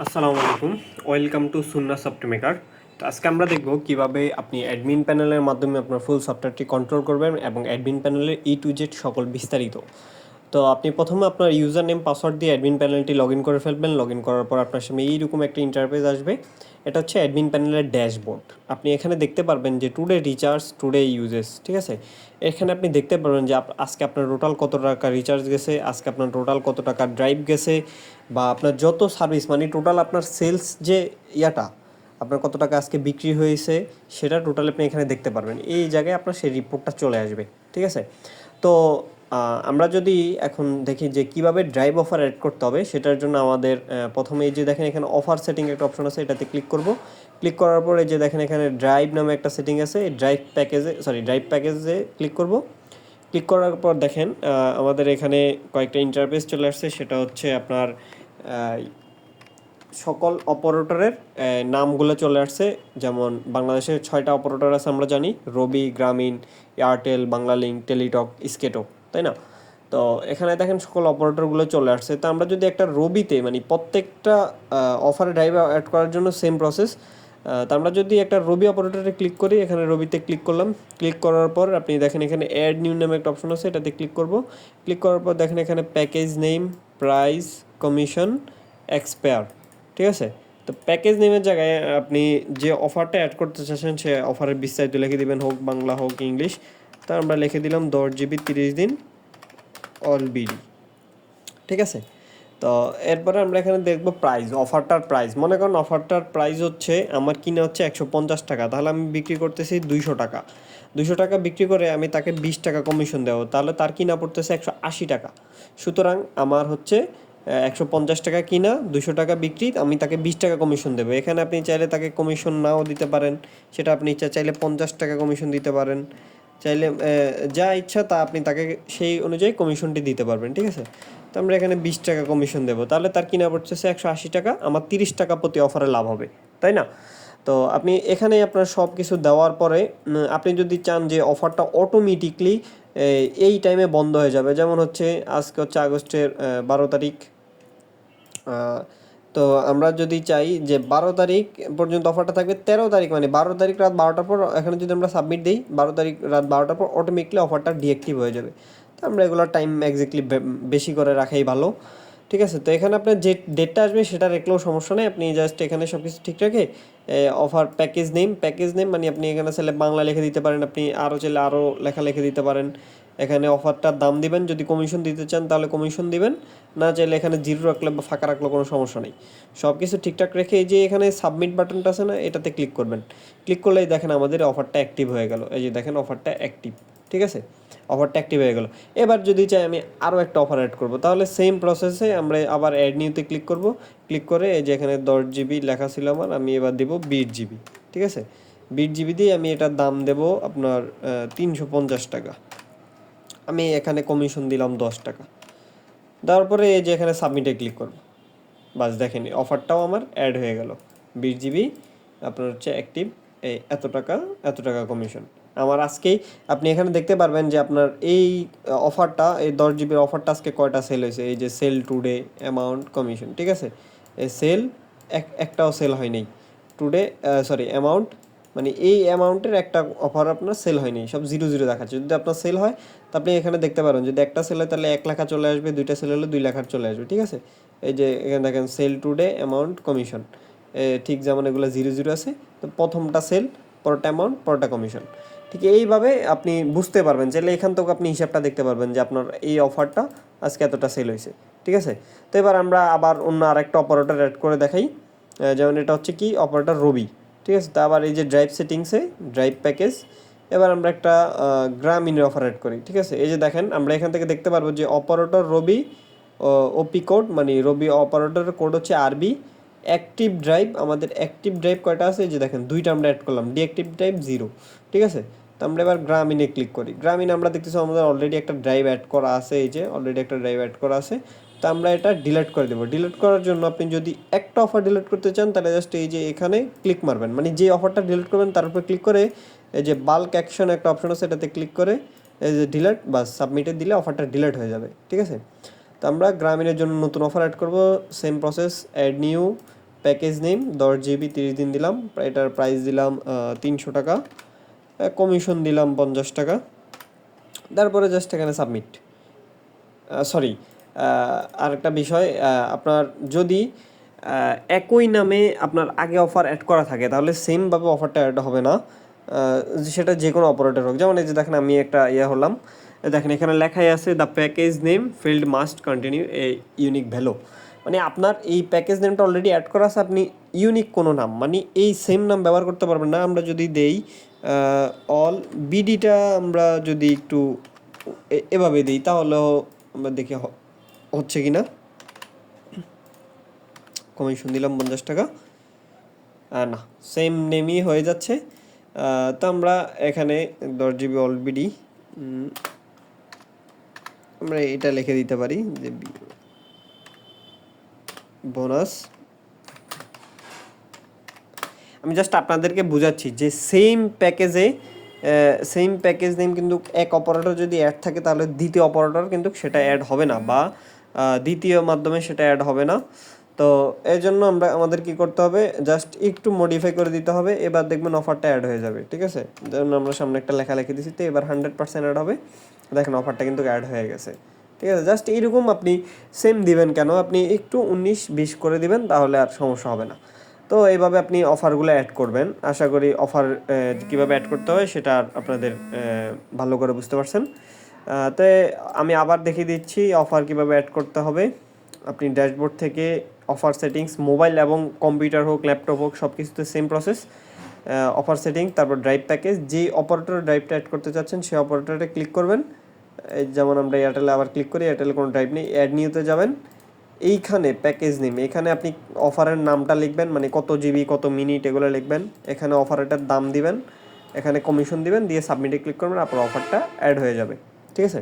আসসালামু আলাইকুম, welcome to Sunnah software maker. তো আজকে আমরা দেখব কিভাবে আপনি অ্যাডমিন প্যানেলের মাধ্যমে আপনার ফুল সফটওয়্যারটি কন্ট্রোল করবেন এবং অ্যাডমিন প্যানেলের টু জেড সকল বিস্তারিত। তো আপনি প্রথমে আপনার ইউজার নেম পাসওয়ার্ড দিয়ে অ্যাডমিন প্যানেলটি লগ ইন করে ফেলবেন। লগ ইন করার পর আপনার সামনে এইরকম একটা ইন্টারফেস আসবে। এটা হচ্ছে অ্যাডমিন প্যানেলের ড্যাশবোর্ড। আপনি এখানে দেখতে পারবেন যে টুডে রিচার্জ, টুডে ইউজেস, ঠিক আছে। এখানে আপনি দেখতে পারবেন যে আজকে আপনার টোটাল কত টাকা রিচার্জ গেছে, আজকে আপনার টোটাল কত টাকা ড্রাইভ গেছে, বা আপনার যত সার্ভিস মানে টোটাল আপনার সেলস যে ইয়াটা আপনার কত টাকা আজকে বিক্রি হয়েছে সেটা টোটাল আপনি এখানে দেখতে পারবেন। এই জায়গায় আপনার সেই রিপোর্টটা চলে আসবে, ঠিক আছে। তো আমরা যদি এখন দেখি যে কিভাবে ড্রাইভ অফার অ্যাড করতে হবে, সেটার জন্য আমাদের প্রথমে এই যে দেখেন এখানে অফার সেটিং একটা অপশন আছে, এটাতে ক্লিক করব। ক্লিক করার পরে যে দেখেন এখানে ড্রাইভ নামে একটা সেটিং আছে, এই ড্রাইভ প্যাকেজে ক্লিক করব। ক্লিক করার পর দেখেন আমাদের এখানে কয়েকটা ইন্টারফেস চলে আসছে। সেটা হচ্ছে আপনার সকল অপারেটরের নামগুলো চলে আসছে। যেমন বাংলাদেশে 6টা অপারেটর আছে আমরা জানি, রবি, গ্রামীণ, এয়ারটেল, বাংলালিংক, টেলিটক, স্কেটো, তাই না? তো এখানে দেখেন সকল অপারেটরগুলো চলে আসছে। তো আমরা যদি একটা রবিতে মানে প্রত্যেকটা অফারে ড্রাইভ অ্যাড করার জন্য সেম প্রসেস। তো আমরা যদি একটা রবি অপারেটরে ক্লিক করি, এখানে রবিতে ক্লিক করলাম। ক্লিক করার পর আপনি দেখেন এখানে অ্যাড নিউ নামে একটা অপশন আছে, এটাতে ক্লিক করব। ক্লিক করার পর দেখেন এখানে package name, price, commission, expire, ঠিক আছে। তো প্যাকেজ নেমের জায়গায় আপনি যে অফারটা অ্যাড করতে চাচ্ছেন সে অফারের বিস্তারিত লিখে দিবেন, হোক বাংলা হোক ইংলিশ। তা আমরা লিখে দিলাম 10 GB 30 দিন অল বিডি, ঠিক আছে। তো এরপরে আমরা এখানে দেখব প্রাইস, অফারটার প্রাইস। মনে করেন অফারটার প্রাইস হচ্ছে আমার কিনা হচ্ছে 150 টাকা, তাহলে আমি বিক্রি করতেছি 200 টাকা। 200 টাকা বিক্রি করে আমি তাকে 20 টাকা কমিশন দেবো, তাহলে তার কিনা পড়তেছে 180 টাকা। সুতরাং আমার হচ্ছে 150 টাকা কিনা, 200 টাকা বিক্রি, আমি তাকে 20 টাকা কমিশন দেবো। এখানে আপনি চাইলে তাকে কমিশন নাও দিতে পারেন, সেটা আপনি ইচ্ছা চাইলে 50 টাকা কমিশন দিতে পারেন, চাইলে যা ইচ্ছা তা আপনি তাকে সেই অনুযায়ী কমিশনটি দিতে পারবেন, ঠিক আছে। তো আমরা এখানে 20 টাকা কমিশন দেবো, তাহলে তার কিনা পড়তেছে 180 টাকা, আমার 30 টাকা প্রতি অফারে লাভ হবে, তাই না? তো আপনি এখানে আপনার সব কিছু দেওয়ার পরে আপনি যদি চান যে অফারটা অটোমেটিকলি এই টাইমে বন্ধ হয়ে যাবে, যেমন হচ্ছে আজকে হচ্ছে আগস্টের 12 তারিখ। তো আমরা যদি চাই যে 12 তারিখ পর্যন্ত অফারটা থাকবে, 13 তারিখ মানে 12 তারিখ রাত 12টার পর এখানে যদি আমরা সাবমিট দিই, 12 তারিখ রাত 12টার পর অটোমেটিকলি অফারটা ডিঅ্যাক্টিভ হয়ে যাবে। তো আমরা এগুলো টাইম এক্স্যাক্টলি বেশি করে রাখাই ভালো, ঠিক আছে। তো এখানে আপনার যে ডেটটা আসবে সেটা রাখলেও সমস্যা নেই, আপনি জাস্ট এখানে সব কিছু ঠিক রেখে অফার প্যাকেজ নেম মানে আপনি এখানে চাইলে বাংলা লিখে দিতে পারেন, আপনি আরও চাইলে আরও লেখা লিখে দিতে পারেন। এখানে অফারটার দাম দিবেন, যদি কমিশন দিতে চান তাহলে কমিশন দিবেন, না চাইলে এখানে জিরো রাখলে বা ফাঁকা রাখলে কোনো সমস্যা নেই। সব কিছু ঠিকঠাক রেখে এই যে এখানে সাবমিট বাটনটা আছে না, এটাতে ক্লিক করবেন। ক্লিক করলেই দেখেন আমাদের অফারটা অ্যাক্টিভ হয়ে গেল। এই যে দেখেন অফারটা অ্যাক্টিভ, ঠিক আছে, অফারটা অ্যাক্টিভ হয়ে গেল। এবার যদি চাই আমি আরও একটা অফার অ্যাড করব, তাহলে সেম প্রসেসে আমরা আবার অ্যাড নিউতে ক্লিক করব। ক্লিক করে এই যে এখানে 10 GB লেখা ছিল আমার, আমি এবার দেবো 20 GB, ঠিক আছে। 20 GB দিয়ে আমি এটার দাম দেবো আপনার 350 টাকা। আমি এখানে কমিশন দিলাম 10 টাকা। দেওয়ার পরে এই যে এখানে সাবমিটে ক্লিক করব, বাস দেখেন অফারটাও আমার অ্যাড হয়ে গেল। 20 GB আপনার হচ্ছে অ্যাক্টিভ, এই এত টাকা কমিশন আমার আজকেই। আপনি এখানে দেখতে পারবেন যে আপনার এই অফারটা, এই 10 GB অফারটা আজকে কয়টা সেল হয়েছে। এই যে সেল টুডে, অ্যামাউন্ট, কমিশন, ঠিক আছে। এই সেল একটাও সেল হয় নাই টুডে, সরি অ্যামাউন্ট, মানে এই অ্যামাউন্টের একটা অফার আপনার সেল হয়নি, সব 0 0 দেখাচ্ছে। যদি আপনার সেল হয় তো আপনি এখানে দেখতে পারেন, যদি একটা সেল হয় তাহলে 1 লেখা চলে আসবে, দুইটা সেল হলে 2 লেখার চলে আসবে, ঠিক আছে। এই যে এখানে দেখেন সেল টুডে, অ্যামাউন্ট, কমিশন, ঠিক যেমন এগুলো 0 0 আছে। তো প্রথমটা সেল, পরটা অ্যামাউন্ট, পরটা কমিশন, ঠিক এইভাবে আপনি বুঝতে পারবেন। চাইলে এখান থেকে আপনি হিসাবটা দেখতে পারবেন যে আপনার এই অফারটা আজকে এতটা সেল হয়েছে, ঠিক আছে। তো এবার আমরা আবার অন্য আরেকটা অপারেটর অ্যাড করে দেখাই। যেমন এটা হচ্ছে কি অপারেটর রবি, ঠিক আছে। তো আবার এই যে ড্রাইভ সেটিংসে ড্রাইভ প্যাকেজ, এবার আমরা একটা গ্রামীণের অফার অ্যাড করি, ঠিক আছে। এই যে দেখেন আমরা এখান থেকে দেখতে পারবো যে অপারেটর রবি ওপি কোড, মানে রবি অপারেটরের কোড হচ্ছে আরবি। অ্যাক্টিভ ড্রাইভ, আমাদের অ্যাক্টিভ ড্রাইভ কয়টা আছে, এই যে দেখেন 2টা আমরা অ্যাড করলাম, ডিঅ্যাক্টিভ ড্রাইভ 0, ঠিক আছে। তো আমরা এবার গ্রামীণে ক্লিক করি। গ্রামীণ আমরা দেখতেছি আমাদের অলরেডি একটা ড্রাইভ অ্যাড করা আছে, এই যে অলরেডি একটা ড্রাইভ অ্যাড করা আছে। তো আমরা এটা ডিলিট করে দেবো। ডিলিট করার জন্য আপনি যদি একটা অফার ডিলিট করতে চান তাহলে জাস্ট এই যে এখানে ক্লিক মারবেন, মানে যে অফারটা ডিলিট করবেন তার উপরে ক্লিক করে এই যে বাল্ক অ্যাকশন একটা অপশন আছে, এটাতে ক্লিক করে এই যে ডিলিট বা সাবমিটে দিলে অফারটা ডিলিট হয়ে যাবে, ঠিক আছে। তো আমরা গ্রামীণের জন্য নতুন অফার অ্যাড করব, same process, add new, package name 10 GB 30 দিন দিলাম, এটার প্রাইস দিলাম 300 টাকা, কমিশন দিলাম 50 টাকা, তারপরে জাস্ট এখানে সাবমিট। সরি, আরেকটা বিষয়, আপনার যদি একই নামে আপনার আগে অফার অ্যাড করা থাকে তাহলে সেমভাবে অফারটা অ্যাড হবে না, সেটা যে কোনো অপারেটর হোক। যেমন এই যে দেখেন আমি একটা হলাম, দেখেন এখানে লেখাই আছে the package name field must continue a unique value, মানে আপনার এই প্যাকেজ নেমটা অলরেডি অ্যাড করা আছে, আপনি ইউনিক কোনো নাম মানে এই সেম নাম ব্যবহার করতে পারবেন না। আমরা যদি দেই অল বিডিটা, আমরা যদি একটু এভাবে দিই তাহলেও আমরা দেখি হচ্ছে কি না। কমিশন দিলাম 50 টাকা, না সেম নেমই হয়ে যাচ্ছে। তো আমরা এখানে 10 GB অল বিডি আমরা এটা লিখে দিতে পারি যে বোনাস। আমি জাস্ট আপনাদেরকে বোঝাচ্ছি যে সেম প্যাকেজ নেম কিন্তু এক অপারেটর যদি অ্যাড থাকে তাহলে দ্বিতীয় অপারেটর কিন্তু সেটা অ্যাড হবে না, বা দ্বিতীয় মাধ্যমে সেটা অ্যাড হবে না। তো এই জন্য আমাদের কি করতে হবে, জাস্ট একটু মডিফাই করে দিতে হবে, এবার দেখবেন অফারটা অ্যাড হয়ে যাবে। ঠিক আছে, যেমন আমরা সামনে একটা লেখালেখি দিচ্ছি, তো এবার 100% অ্যাড হবে। দেখেন অফারটা কিন্তু অ্যাড হয়ে গেছে। ঠিক আছে, জাস্ট এইরকম আপনি সেম দিবেন কেন, আপনি একটু 19-20 করে দিবেন, তাহলে আর সমস্যা হবে না। তো এইভাবে আপনি অফারগুলো অ্যাড করবেন। আশা করি অফার কীভাবে অ্যাড করতে হয় সেটা আপনাদের ভালো করে বুঝতে পারছেন। তো আমি আবার দেখিয়ে দিচ্ছি অফার কীভাবে অ্যাড করতে হবে। আপনি ড্যাশবোর্ড থেকে অফার সেটিংস, মোবাইল এবং কম্পিউটার হোক ল্যাপটপ হোক সব কিছুতে সেম প্রসেস। অফার সেটিং, তারপর ড্রাইভ প্যাকেজ, যে অপারেটর ড্রাইভটা অ্যাড করতে চাচ্ছেন সেই অপারেটরে ক্লিক করবেন। যেমন আমরা এয়ারটেলে আবার ক্লিক করি, এয়ারটেলে কোনো ড্রাইভ নেই, অ্যাড নিউতে যাবেন। এইখানে প্যাকেজ নেম, এখানে আপনি অফারের নামটা লিখবেন, মানে কত জিবি কত মিনিট এগুলো লিখবেন। এখানে অফারটার দাম দিবেন, এখানে কমিশন দিবেন, দিয়ে সাবমিটে ক্লিক করবেন, আপনার অফারটা অ্যাড হয়ে যাবে। ঠিক আছে।